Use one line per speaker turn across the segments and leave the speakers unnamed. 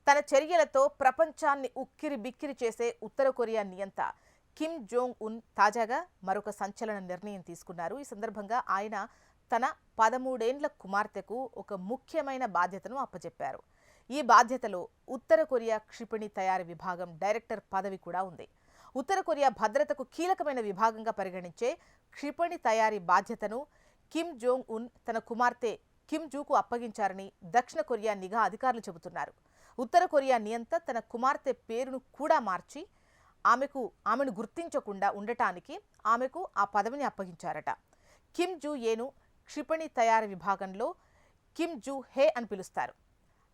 తన చర్యలతో ప్రపంచాన్ని ఉక్కిరిబిక్కిరి చేసే ఉత్తర కొరియా నియంత కిమ్ జోంగ్ ఉన్ తాజాగా మరొక సంచలన నిర్ణయం తీసుకున్నారు. ఈ సందర్భంగా ఆయన తన 13 ఏళ్ల కుమార్తెకు ఒక ముఖ్యమైన బాధ్యతను అప్పచెప్పారు. ఈ బాధ్యతలో ఉత్తర కొరియా క్షిపణి తయారీ విభాగం డైరెక్టర్ పదవి కూడా ఉంది. ఉత్తర కొరియా భద్రతకు కీలకమైన విభాగంగా పరిగణించే క్షిపణి తయారీ బాధ్యతను కిమ్ జోంగ్ ఉన్ తన కుమార్తె కిమ్ జూకు అప్పగించారని దక్షిణ కొరియా నిఘా అధికారులు చెబుతున్నారు. ఉత్తర కొరియా నియంత తన కుమార్తె పేరును కూడా మార్చి ఆమెను గుర్తించకుండా ఉండటానికి ఆమెకు ఆ పదవిని అప్పగించారట. కిమ్ జూ ఏను క్షిపణి తయారీ విభాగంలో కిమ్ జూ హే అని పిలుస్తారు.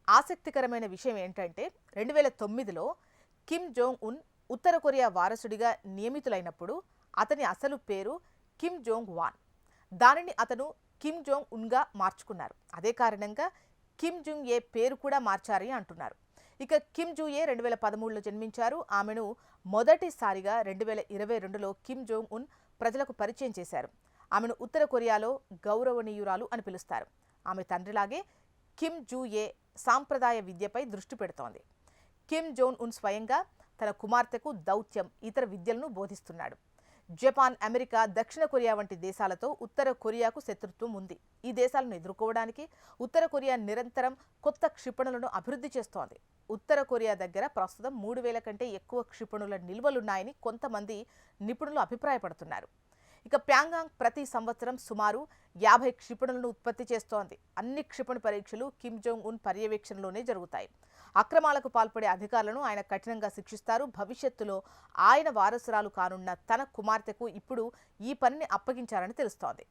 ఆసక్తికరమైన విషయం ఏంటంటే 2009లో కిమ్ జోంగ్ ఉన్ ఉత్తర కొరియా వారసుడిగా నియమితులైనప్పుడు అతని అసలు పేరు కిమ్ జోంగ్ వాన్. దానిని అతను కిమ్ జోంగ్ ఉన్గా మార్చుకున్నారు. అదే కారణంగా కిమ్ జుంగ్ ఏ పేరు కూడా మార్చారని అంటున్నారు. ఇక కిమ్ జూ ఏ 2013లో జన్మించారు. ఆమెను మొదటిసారిగా 2022లో కిమ్ జోంగ్ ఉన్ ప్రజలకు పరిచయం చేశారు. ఆమెను ఉత్తర కొరియాలో గౌరవనీయురాలు అని పిలుస్తారు. ఆమె తండ్రిలాగే కిమ్ జూ ఏ సాంప్రదాయ విద్యపై దృష్టి పెడుతోంది. కిమ్ జోంగ్ ఉన్ స్వయంగా తన కుమార్తెకు దౌత్యం, ఇతర విద్యలను బోధిస్తున్నాడు. జపాన్, అమెరికా, దక్షిణ కొరియా వంటి దేశాలతో ఉత్తర కొరియాకు శత్రుత్వం ఉంది. ఈ దేశాలను ఎదుర్కోవడానికి ఉత్తర కొరియా నిరంతరం కొత్త క్షిపణులను అభివృద్ధి చేస్తోంది. ఉత్తర కొరియా దగ్గర ప్రస్తుతం 3000 కంటే ఎక్కువ క్షిపణుల నిల్వలున్నాయని కొంతమంది నిపుణులు అభిప్రాయపడుతున్నారు. ఇక ప్యాంగాంగ్ ప్రతి సంవత్సరం సుమారు 50 క్షిపణులను ఉత్పత్తి చేస్తోంది. అన్ని క్షిపణి పరీక్షలు కిమ్ జోంగ్ ఉన్ పర్యవేక్షణలోనే జరుగుతాయి. అక్రమాలకు పాల్పడే అధికారులను ఆయన కఠినంగా శిక్షిస్తారు. భవిష్యత్తులో ఆయన వారసురాలు కానున్న తన కుమార్తెకు ఇప్పుడు ఈ పనిని అప్పగించారని తెలుస్తోంది.